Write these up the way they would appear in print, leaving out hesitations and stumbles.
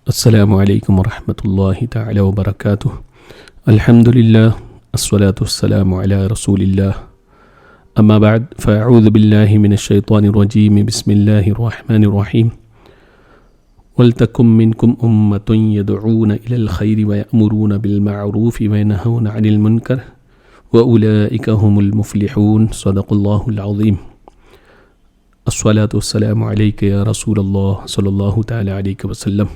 السلام علیکم ورحمۃ اللہ تعالی وبرکاتہ۔ الحمد للہ الصلاۃ والسلام علی رسول اللہ، اما بعد فاعوذ باللہ من الشیطان الرجیم، بسم اللہ الرحمن الرحیم۔ وَلْتَكُن مِّنكُمْ أُمَّةٌ يَدْعُونَ إِلَى الْخَيْرِ وَيَأْمُرُونَ بِالْمَعْرُوفِ وَيَنْهَوْنَ عَنِ الْمُنكَرِ وَأُولَئِكَ هُمُ الْمُفْلِحُونَ۔ صدق اللہ العظیم۔ الصلاۃ والسلام علیک یا رسول اللہ صلی اللہ تعالی علیہ وسلم۔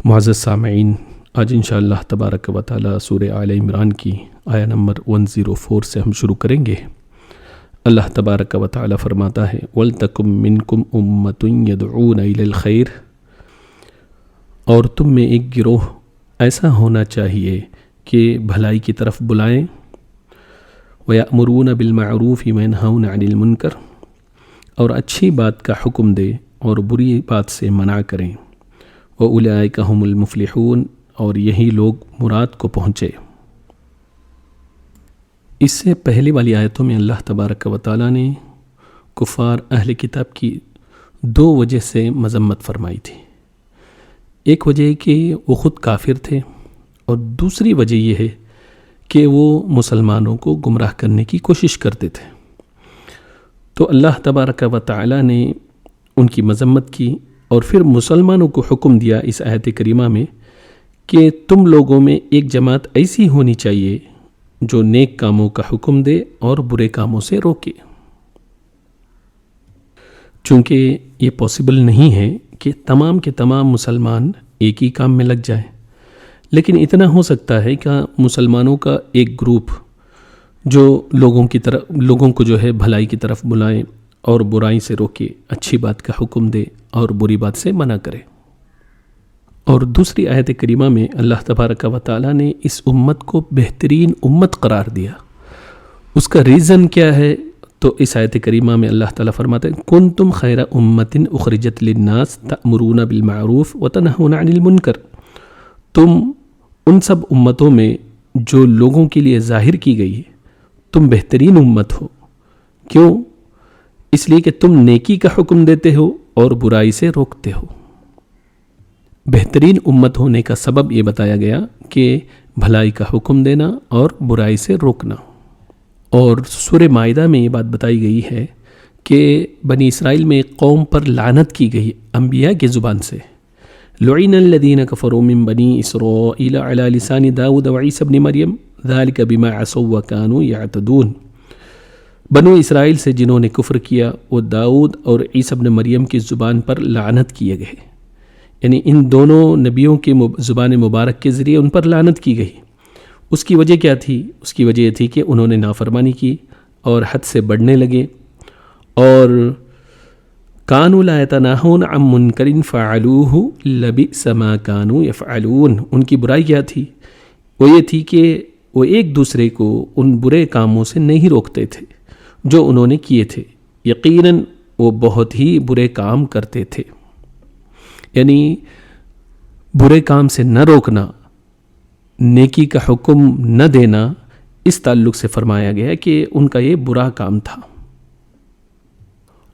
معزز سامعین، آج انشاءاللہ تبارک و تعالی سورہ آل عمران کی آیہ نمبر 104 سے ہم شروع کریں گے۔ اللہ تبارک و تعالی فرماتا ہے وَلْتَكُن مِّنكُمْ أُمَّةٌ يَدْعُونَ إِلَى الْخَيْرِ، اور تم میں ایک گروہ ایسا ہونا چاہیے کہ بھلائی کی طرف بلائیں، وَيَأْمُرُونَ بِالْمَعْرُوفِ وَيَنْهَوْنَ عَنِ الْمُنكَرِ، اور اچھی بات کا حکم دے اور بری بات سے منع کریں، وَأُولَئِكَ هُمُ الْمُفْلِحُونَ، اور یہی لوگ مراد کو پہنچے۔ اس سے پہلے والی آیتوں میں اللہ تبارک و تعالیٰ نے کفار اہل کتاب کی دو وجہ سے مذمت فرمائی تھی۔ ایک وجہ ہے کہ وہ خود کافر تھے، اور دوسری وجہ یہ ہے کہ وہ مسلمانوں کو گمراہ کرنے کی کوشش کرتے تھے۔ تو اللہ تبارک و تعالیٰ نے ان کی مذمت کی، اور پھر مسلمانوں کو حکم دیا اس آیت کریمہ میں کہ تم لوگوں میں ایک جماعت ایسی ہونی چاہیے جو نیک کاموں کا حکم دے اور برے کاموں سے روکے۔ چونکہ یہ پاسبل نہیں ہے کہ تمام کے تمام مسلمان ایک ہی کام میں لگ جائیں، لیکن اتنا ہو سکتا ہے کہ مسلمانوں کا ایک گروپ جو لوگوں کو جو ہے بھلائی کی طرف بلائیں اور برائی سے روکے، اچھی بات کا حکم دے اور بری بات سے منع کرے۔ اور دوسری آیت کریمہ میں اللہ تبارک و تعالیٰ نے اس امت کو بہترین امت قرار دیا۔ اس کا ریزن کیا ہے؟ تو اس آیت کریمہ میں اللہ تعالیٰ فرماتے ہیں کنتم خیر امت اخرجت للناس تأمرون بالمعروف وتنہون عن المنکر، تم ان سب امتوں میں جو لوگوں کے لیے ظاہر کی گئی ہے تم بہترین امت ہو۔ کیوں؟ اس لیے کہ تم نیکی کا حکم دیتے ہو اور برائی سے روکتے ہو۔ بہترین امت ہونے کا سبب یہ بتایا گیا کہ بھلائی کا حکم دینا اور برائی سے روکنا۔ اور سورہ مائدہ میں یہ بات بتائی گئی ہے کہ بنی اسرائیل میں ایک قوم پر لعنت کی گئی انبیاء کی زبان سے، لعن الذین کفروا من بنی اسرائیل علی لسان داؤد وعیسی ابن مریم ذلک بما عصوا وکانوا یعتدون۔ بنو اسرائیل سے جنہوں نے کفر کیا وہ داؤد اور عیسی ابن مریم کی زبان پر لعنت کیے گئے، یعنی ان دونوں نبیوں کی زبان مبارک کے ذریعے ان پر لعنت کی گئی۔ اس کی وجہ کیا تھی؟ اس کی وجہ یہ تھی کہ انہوں نے نافرمانی کی اور حد سے بڑھنے لگے، اور کانوا لا یتناہون عن منکر فعلوہ لبئس ما کانوا یفعلون۔ ان کی برائی کیا تھی؟ وہ یہ تھی کہ وہ ایک دوسرے کو ان برے کاموں سے نہیں روکتے تھے جو انہوں نے کیے تھے، یقیناً وہ بہت ہی برے کام کرتے تھے۔ یعنی برے کام سے نہ روکنا، نیکی کا حکم نہ دینا، اس تعلق سے فرمایا گیا کہ ان کا یہ برا کام تھا۔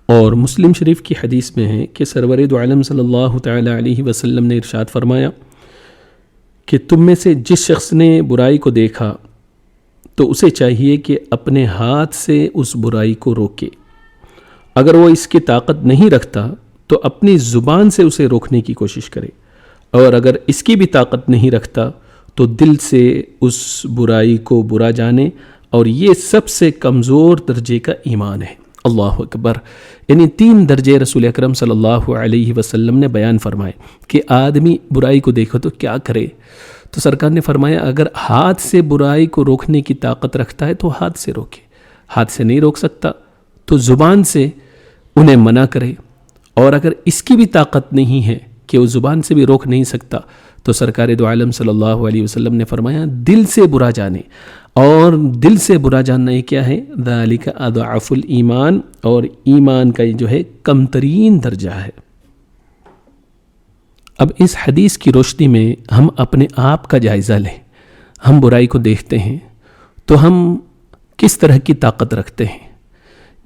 اور مسلم شریف کی حدیث میں ہے کہ سرور دو عالم صلی اللہ تعالی علیہ وسلم نے ارشاد فرمایا کہ تم میں سے جس شخص نے برائی کو دیکھا تو اسے چاہیے کہ اپنے ہاتھ سے اس برائی کو روکے، اگر وہ اس کی طاقت نہیں رکھتا تو اپنی زبان سے اسے روکنے کی کوشش کرے، اور اگر اس کی بھی طاقت نہیں رکھتا تو دل سے اس برائی کو برا جانے، اور یہ سب سے کمزور درجے کا ایمان ہے۔ اللہ اکبر۔ یعنی 3 درجے رسول اکرم صلی اللہ علیہ وسلم نے بیان فرمائے کہ آدمی برائی کو دیکھو تو کیا کرے۔ تو سرکار نے فرمایا اگر ہاتھ سے برائی کو روکنے کی طاقت رکھتا ہے تو ہاتھ سے روکے، ہاتھ سے نہیں روک سکتا تو زبان سے انہیں منع کرے، اور اگر اس کی بھی طاقت نہیں ہے کہ وہ زبان سے بھی روک نہیں سکتا تو سرکار دو عالم صلی اللہ علیہ وسلم نے فرمایا دل سے برا جانے۔ اور دل سے برا جاننا یہ کیا ہے؟ ذالک اضعف الایمان، اور ایمان کا جو ہے کم ترین درجہ ہے۔ اب اس حدیث کی روشنی میں ہم اپنے آپ کا جائزہ لیں۔ ہم برائی کو دیکھتے ہیں تو ہم کس طرح کی طاقت رکھتے ہیں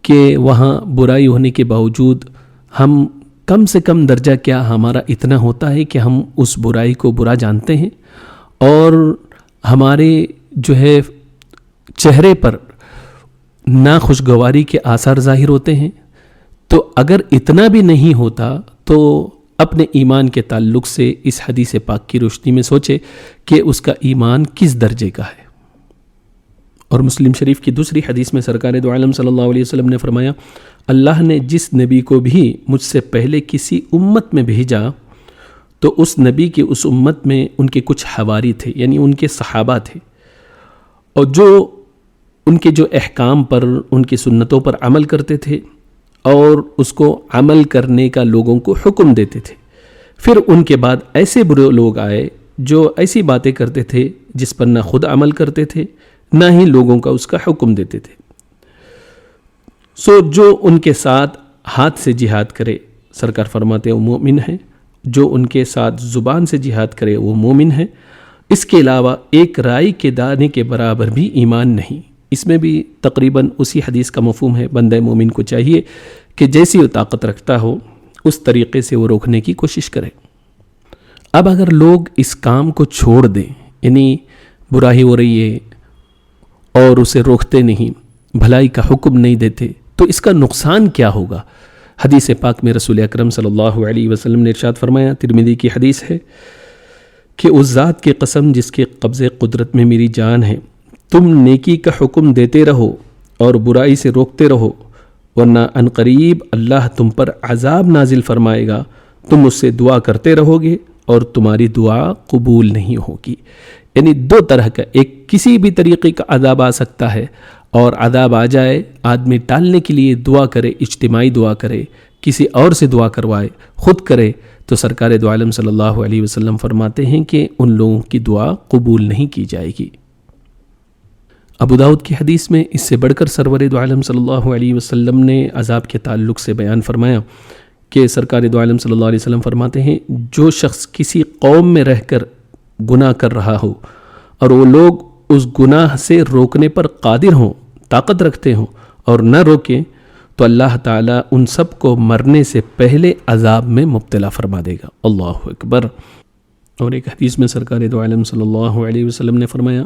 کہ وہاں برائی ہونے کے باوجود ہم کم سے کم درجہ کیا ہمارا اتنا ہوتا ہے کہ ہم اس برائی کو برا جانتے ہیں اور ہمارے جو ہے چہرے پر ناخوشگواری کے آثار ظاہر ہوتے ہیں؟ تو اگر اتنا بھی نہیں ہوتا تو اپنے ایمان کے تعلق سے اس حدیث پاک کی روشنی میں سوچے کہ اس کا ایمان کس درجے کا ہے۔ اور مسلم شریف کی دوسری حدیث میں سرکار دو عالم صلی اللہ علیہ وسلم نے فرمایا، اللہ نے جس نبی کو بھی مجھ سے پہلے کسی امت میں بھیجا تو اس نبی کی اس امت میں ان کے کچھ حواری تھے، یعنی ان کے صحابہ تھے، اور جو ان کے جو احکام پر، ان کی سنتوں پر عمل کرتے تھے اور اس کو عمل کرنے کا لوگوں کو حکم دیتے تھے۔ پھر ان کے بعد ایسے برے لوگ آئے جو ایسی باتیں کرتے تھے جس پر نہ خود عمل کرتے تھے نہ ہی لوگوں کا اس کا حکم دیتے تھے۔ جو ان کے ساتھ ہاتھ سے جہاد کرے، سرکار فرماتے ہیں وہ مومن ہے، جو ان کے ساتھ زبان سے جہاد کرے وہ مومن ہے، اس کے علاوہ ایک رائی کے دانے کے برابر بھی ایمان نہیں۔ اس میں بھی تقریباً اسی حدیث کا مفہوم ہے، بندہ مومن کو چاہیے کہ جیسی وہ طاقت رکھتا ہو اس طریقے سے وہ روکنے کی کوشش کرے۔ اب اگر لوگ اس کام کو چھوڑ دیں، یعنی برائی ہو رہی ہے اور اسے روکتے نہیں، بھلائی کا حکم نہیں دیتے، تو اس کا نقصان کیا ہوگا؟ حدیث پاک میں رسول اکرم صلی اللہ علیہ وسلم نے ارشاد فرمایا، ترمذی کی حدیث ہے کہ اس ذات کی قسم جس کے قبضے قدرت میں میری جان ہے، تم نیکی کا حکم دیتے رہو اور برائی سے روکتے رہو، ورنہ عنقریب اللہ تم پر عذاب نازل فرمائے گا، تم اس سے دعا کرتے رہو گے اور تمہاری دعا قبول نہیں ہوگی۔ یعنی دو طرح کا، ایک کسی بھی طریقے کا عذاب آ سکتا ہے، اور عذاب آ جائے آدمی ٹالنے کے لیے دعا کرے، اجتماعی دعا کرے، کسی اور سے دعا کروائے، خود کرے، تو سرکار دو عالم صلی اللہ علیہ وسلم فرماتے ہیں کہ ان لوگوں کی دعا قبول نہیں کی جائے گی۔ ابو داؤد کی حدیث میں اس سے بڑھ کر سرور دو عالم صلی اللہ علیہ وسلم نے عذاب کے تعلق سے بیان فرمایا کہ سرکار دو عالم صلی اللہ علیہ وسلم فرماتے ہیں، جو شخص کسی قوم میں رہ کر گناہ کر رہا ہو اور وہ لوگ اس گناہ سے روکنے پر قادر ہوں، طاقت رکھتے ہوں اور نہ روکیں، تو اللہ تعالیٰ ان سب کو مرنے سے پہلے عذاب میں مبتلا فرما دے گا۔ اللہ اکبر۔ اور ایک حدیث میں سرکار دو عالم صلی اللہ علیہ وسلم نے فرمایا،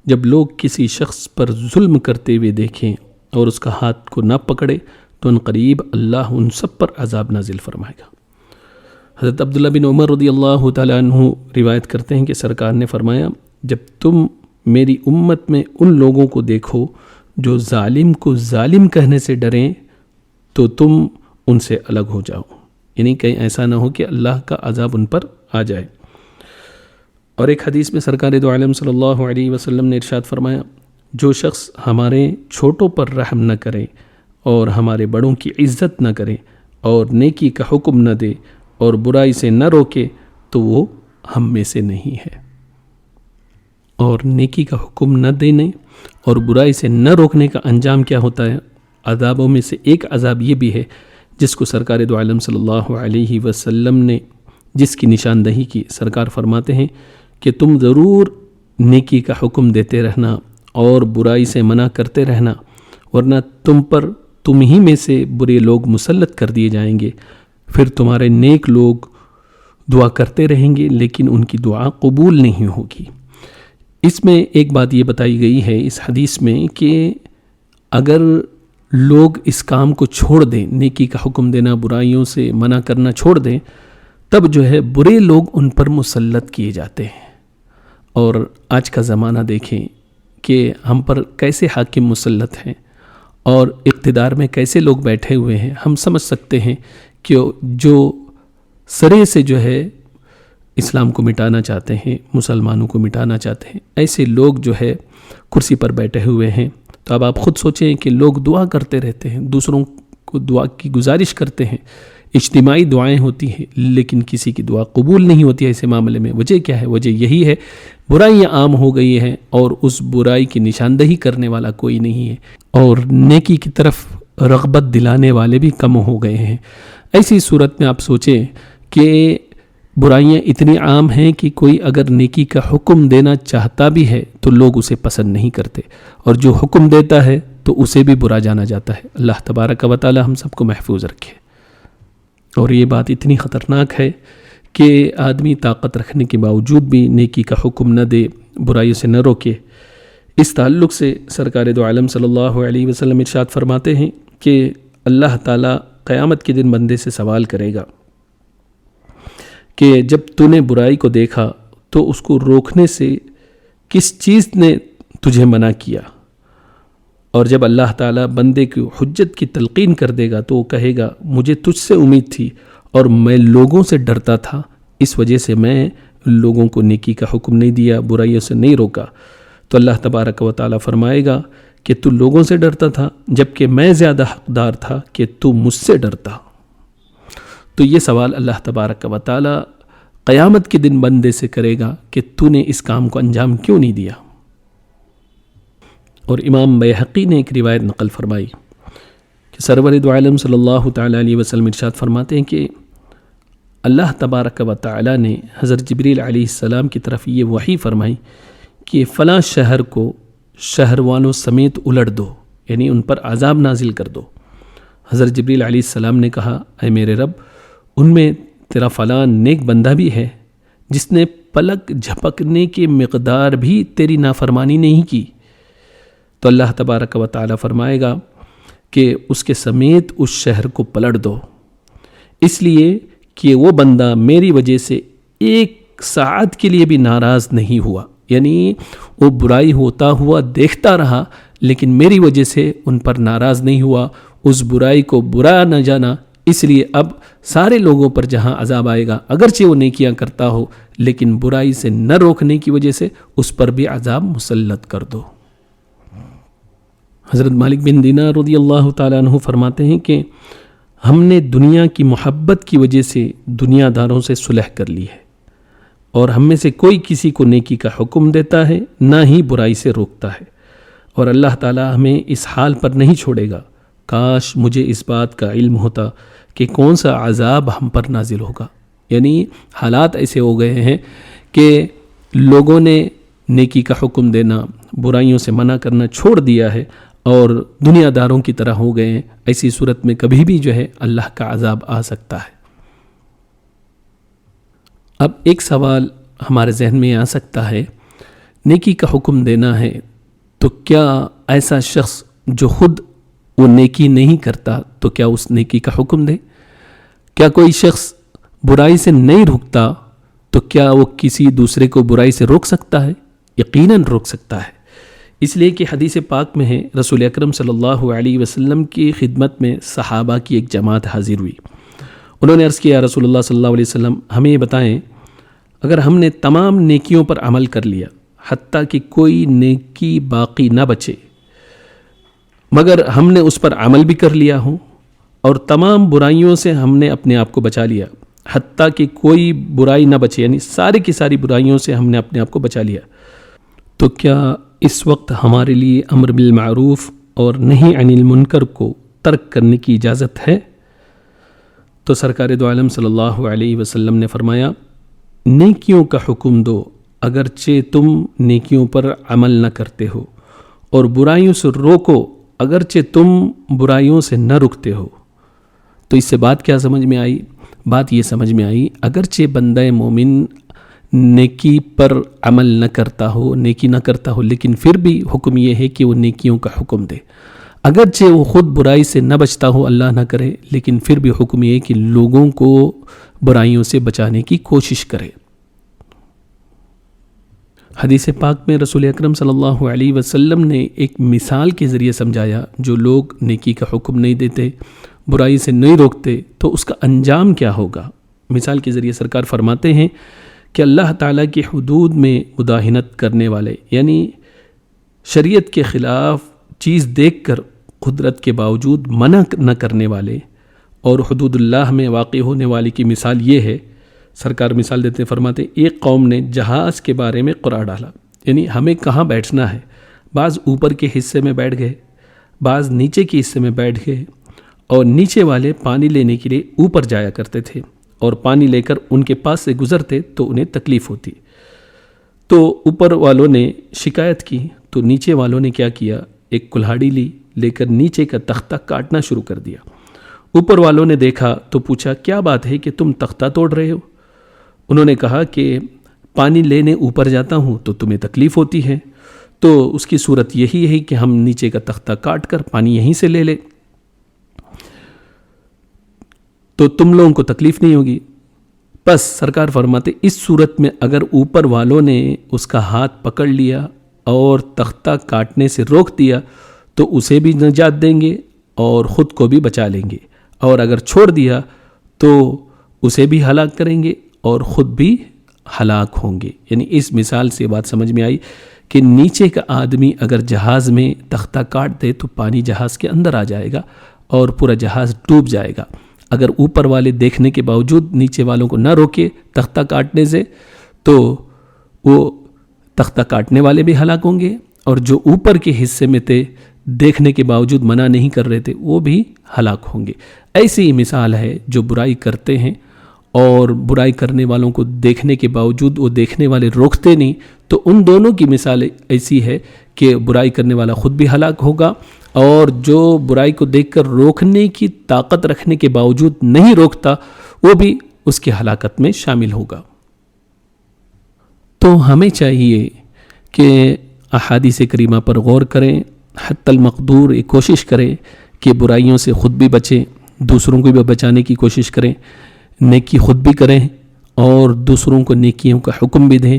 جب لوگ کسی شخص پر ظلم کرتے ہوئے دیکھیں اور اس کا ہاتھ کو نہ پکڑے تو ان قریب اللہ ان سب پر عذاب نازل فرمائے گا۔ حضرت عبداللہ بن عمر رضی اللہ تعالیٰ عنہ روایت کرتے ہیں کہ سرکار نے فرمایا، جب تم میری امت میں ان لوگوں کو دیکھو جو ظالم کو ظالم کہنے سے ڈریں تو تم ان سے الگ ہو جاؤ، یعنی کہیں ایسا نہ ہو کہ اللہ کا عذاب ان پر آ جائے۔ اور ایک حدیث میں سرکار دو عالم صلی اللہ علیہ وسلم نے ارشاد فرمایا، جو شخص ہمارے چھوٹوں پر رحم نہ کرے اور ہمارے بڑوں کی عزت نہ کرے اور نیکی کا حکم نہ دے اور برائی سے نہ روکے تو وہ ہم میں سے نہیں ہے۔ اور نیکی کا حکم نہ دینے اور برائی سے نہ روکنے کا انجام کیا ہوتا ہے؟ عذابوں میں سے ایک عذاب یہ بھی ہے جس کو سرکار دو عالم صلی اللہ علیہ وسلم نے جس کی نشاندہی کی۔ سرکار فرماتے ہیں کہ تم ضرور نیکی کا حکم دیتے رہنا اور برائی سے منع کرتے رہنا، ورنہ تم ہی میں سے برے لوگ مسلط کر دیے جائیں گے، پھر تمہارے نیک لوگ دعا کرتے رہیں گے لیکن ان کی دعا قبول نہیں ہوگی۔ اس میں ایک بات یہ بتائی گئی ہے اس حدیث میں کہ اگر لوگ اس کام کو چھوڑ دیں، نیکی کا حکم دینا، برائیوں سے منع کرنا چھوڑ دیں، تب جو ہے برے لوگ ان پر مسلط کیے جاتے ہیں۔ اور آج کا زمانہ دیکھیں کہ ہم پر کیسے حاکم مسلط ہیں اور اقتدار میں کیسے لوگ بیٹھے ہوئے ہیں، ہم سمجھ سکتے ہیں کہ جو سرے سے جو ہے اسلام کو مٹانا چاہتے ہیں، مسلمانوں کو مٹانا چاہتے ہیں، ایسے لوگ جو ہے کرسی پر بیٹھے ہوئے ہیں۔ تو اب آپ خود سوچیں کہ لوگ دعا کرتے رہتے ہیں، دوسروں کو دعا کی گزارش کرتے ہیں، اجتماعی دعائیں ہوتی ہیں لیکن کسی کی دعا قبول نہیں ہوتی ہے ایسے معاملے میں۔ وجہ کیا ہے؟ وجہ یہی ہے برائیاں عام ہو گئی ہیں اور اس برائی کی نشاندہی کرنے والا کوئی نہیں ہے، اور نیکی کی طرف رغبت دلانے والے بھی کم ہو گئے ہیں۔ ایسی صورت میں آپ سوچیں کہ برائیاں اتنی عام ہیں کہ کوئی اگر نیکی کا حکم دینا چاہتا بھی ہے تو لوگ اسے پسند نہیں کرتے، اور جو حکم دیتا ہے تو اسے بھی برا جانا جاتا ہے۔ اللہ تبارک و تعالی ہم سب کو محفوظ رکھے۔ اور یہ بات اتنی خطرناک ہے کہ آدمی طاقت رکھنے کے باوجود بھی نیکی کا حکم نہ دے، برائیوں سے نہ روکے۔ اس تعلق سے سرکار دو عالم صلی اللہ علیہ وسلم ارشاد فرماتے ہیں کہ اللہ تعالیٰ قیامت کے دن بندے سے سوال کرے گا کہ جب تو نے برائی کو دیکھا تو اس کو روکنے سے کس چیز نے تجھے منع کیا؟ اور جب اللہ تعالیٰ بندے کی حجت کی تلقین کر دے گا تو وہ کہے گا مجھے تجھ سے امید تھی اور میں لوگوں سے ڈرتا تھا، اس وجہ سے میں لوگوں کو نیکی کا حکم نہیں دیا، برائیوں سے نہیں روکا۔ تو اللہ تبارک و تعالیٰ فرمائے گا کہ تو لوگوں سے ڈرتا تھا جبکہ میں زیادہ حقدار تھا کہ تو مجھ سے ڈرتا۔ تو یہ سوال اللہ تبارک و تعالیٰ قیامت کے دن بندے سے کرے گا کہ تو نے اس کام کو انجام کیوں نہیں دیا۔ اور امام بیہقی نے ایک روایت نقل فرمائی کہ سرور دو عالم صلی اللہ تعالیٰ علیہ وسلم ارشاد فرماتے ہیں کہ اللہ تبارک و تعالیٰ نے حضرت جبریل علیہ السلام کی طرف یہ وحی فرمائی کہ فلاں شہر کو شہر والوں سمیت الٹ دو، یعنی ان پر عذاب نازل کر دو۔ حضرت جبریل علیہ السلام نے کہا اے میرے رب، ان میں تیرا فلاں نیک بندہ بھی ہے جس نے پلک جھپکنے کی مقدار بھی تیری نافرمانی نہیں کی۔ تو اللہ تبارک و تعالیٰ فرمائے گا کہ اس کے سمیت اس شہر کو پلٹ دو، اس لیے کہ وہ بندہ میری وجہ سے ایک ساعت کے لیے بھی ناراض نہیں ہوا، یعنی وہ برائی ہوتا ہوا دیکھتا رہا لیکن میری وجہ سے ان پر ناراض نہیں ہوا، اس برائی کو برا نہ جانا، اس لیے اب سارے لوگوں پر جہاں عذاب آئے گا اگرچہ وہ نیکیاں کرتا ہو لیکن برائی سے نہ روکنے کی وجہ سے اس پر بھی عذاب مسلط کر دو۔ حضرت مالک بن دینار رضی اللہ تعالیٰ عنہ فرماتے ہیں کہ ہم نے دنیا کی محبت کی وجہ سے دنیا داروں سے صلح کر لی ہے، اور ہم میں سے کوئی کسی کو نیکی کا حکم دیتا ہے نہ ہی برائی سے روکتا ہے، اور اللہ تعالیٰ ہمیں اس حال پر نہیں چھوڑے گا۔ کاش مجھے اس بات کا علم ہوتا کہ کون سا عذاب ہم پر نازل ہوگا۔ یعنی حالات ایسے ہو گئے ہیں کہ لوگوں نے نیکی کا حکم دینا، برائیوں سے منع کرنا چھوڑ دیا ہے اور دنیا داروں کی طرح ہو گئے ہیں۔ ایسی صورت میں کبھی بھی جو ہے اللہ کا عذاب آ سکتا ہے۔ اب ایک سوال ہمارے ذہن میں آ سکتا ہے، نیکی کا حکم دینا ہے تو کیا ایسا شخص جو خود وہ نیکی نہیں کرتا تو کیا اس نیکی کا حکم دے؟ کیا کوئی شخص برائی سے نہیں رکتا تو کیا وہ کسی دوسرے کو برائی سے روک سکتا ہے؟ یقیناً روک سکتا ہے، اس لیے کہ حدیث پاک میں ہے رسول اکرم صلی اللہ علیہ وسلم کی خدمت میں صحابہ کی ایک جماعت حاضر ہوئی۔ انہوں نے عرض کیا رسول اللہ صلی اللہ علیہ وسلم ہمیں یہ بتائیں، اگر ہم نے تمام نیکیوں پر عمل کر لیا حتیٰ کہ کوئی نیکی باقی نہ بچے، مگر ہم نے اس پر عمل بھی کر لیا ہو اور تمام برائیوں سے ہم نے اپنے آپ کو بچا لیا حتیٰ کہ کوئی برائی نہ بچے، یعنی ساری کی ساری برائیوں سے ہم نے اپنے آپ کو بچا لیا، تو کیا اس وقت ہمارے لیے امر بالمعروف اور نہی عن المنکر کو ترک کرنے کی اجازت ہے؟ تو سرکار دو عالم صلی اللہ علیہ وسلم نے فرمایا نیکیوں کا حکم دو اگرچہ تم نیکیوں پر عمل نہ کرتے ہو، اور برائیوں سے روکو اگرچہ تم برائیوں سے نہ رکتے ہو۔ تو اس سے بات کیا سمجھ میں آئی؟ بات یہ سمجھ میں آئی اگرچہ بندہ مومن نیکی پر عمل نہ کرتا ہو، نیکی نہ کرتا ہو، لیکن پھر بھی حکم یہ ہے کہ وہ نیکیوں کا حکم دے، اگرچہ وہ خود برائی سے نہ بچتا ہو، اللہ نہ کرے، لیکن پھر بھی حکم یہ ہے کہ لوگوں کو برائیوں سے بچانے کی کوشش کرے۔ حدیث پاک میں رسول اکرم صلی اللہ علیہ وسلم نے ایک مثال کے ذریعے سمجھایا، جو لوگ نیکی کا حکم نہیں دیتے، برائی سے نہیں روکتے، تو اس کا انجام کیا ہوگا۔ مثال کے ذریعے سرکار فرماتے ہیں کہ اللہ تعالیٰ کی حدود میں مداہنت کرنے والے، یعنی شریعت کے خلاف چیز دیکھ کر قدرت کے باوجود منع نہ کرنے والے، اور حدود اللہ میں واقع ہونے والی کی مثال یہ ہے، سرکار مثال دیتے فرماتے ایک قوم نے جہاز کے بارے میں قرار ڈالا، یعنی ہمیں کہاں بیٹھنا ہے، بعض اوپر کے حصے میں بیٹھ گئے، بعض نیچے کے حصے میں بیٹھ گئے، اور نیچے والے پانی لینے کے لیے اوپر جایا کرتے تھے اور پانی لے کر ان کے پاس سے گزرتے تو انہیں تکلیف ہوتی، تو اوپر والوں نے شکایت کی تو نیچے والوں نے کیا کیا، ایک کلہاڑی لے کر نیچے کا تختہ کاٹنا شروع کر دیا، اوپر والوں نے دیکھا تو پوچھا کیا بات ہے کہ تم تختہ توڑ رہے ہو؟ انہوں نے کہا کہ پانی لینے اوپر جاتا ہوں تو تمہیں تکلیف ہوتی ہے، تو اس کی صورت یہی ہے کہ ہم نیچے کا تختہ کاٹ کر پانی یہیں سے لے لیں تو تم لوگوں کو تکلیف نہیں ہوگی۔ بس سرکار فرماتے اس صورت میں اگر اوپر والوں نے اس کا ہاتھ پکڑ لیا اور تختہ کاٹنے سے روک دیا تو اسے بھی نجات دیں گے اور خود کو بھی بچا لیں گے، اور اگر چھوڑ دیا تو اسے بھی ہلاک کریں گے اور خود بھی ہلاک ہوں گے۔ یعنی اس مثال سے بات سمجھ میں آئی کہ نیچے کا آدمی اگر جہاز میں تختہ کاٹ دے تو پانی جہاز کے اندر آ جائے گا اور پورا جہاز ڈوب جائے گا۔ اگر اوپر والے دیکھنے کے باوجود نیچے والوں کو نہ روکے تختہ کاٹنے سے تو وہ تختہ کاٹنے والے بھی ہلاک ہوں گے، اور جو اوپر کے حصے میں تھے دیکھنے کے باوجود منع نہیں کر رہے تھے وہ بھی ہلاک ہوں گے۔ ایسی ہی مثال ہے جو برائی کرتے ہیں اور برائی کرنے والوں کو دیکھنے کے باوجود وہ دیکھنے والے روکتے نہیں، تو ان دونوں کی مثال ایسی ہے کہ برائی کرنے والا خود بھی ہلاک ہوگا، اور جو برائی کو دیکھ کر روکنے کی طاقت رکھنے کے باوجود نہیں روکتا وہ بھی اس کی ہلاکت میں شامل ہوگا۔ تو ہمیں چاہیے کہ احادیث کریمہ پر غور کریں، حتی المقدور یہ کوشش کریں کہ برائیوں سے خود بھی بچیں، دوسروں کو بھی بچانے کی کوشش کریں، نیکی خود بھی کریں اور دوسروں کو نیکیوں کا حکم بھی دیں،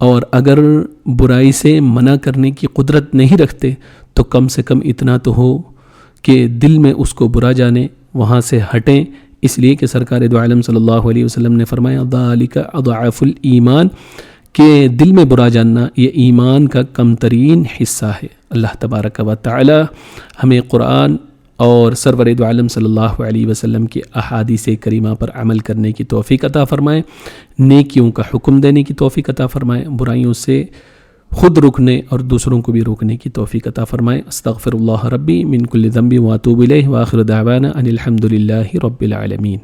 اور اگر برائی سے منع کرنے کی قدرت نہیں رکھتے تو کم سے کم اتنا تو ہو کہ دل میں اس کو برا جانیں، وہاں سے ہٹیں، اس لیے کہ سرکار دو عالم صلی اللہ علیہ وسلم نے فرمایا ذالک اضعف الایمان، کہ دل میں برا جاننا یہ ایمان کا کم ترین حصہ ہے۔ اللہ تبارک و تعالی ہمیں قرآن اور سرور دو عالم صلی اللہ علیہ وسلم کی احادیث کریمہ پر عمل کرنے کی توفیق عطا فرمائے، نیکیوں کا حکم دینے کی توفیق عطا فرمائے، برائیوں سے خود رکنے اور دوسروں کو بھی روکنے کی توفیق عطا فرمائے۔ استغفر اللہ ربی من کل ذنب واتوب الیہ، وآخر دعوانا ان الحمد للہ رب العالمین۔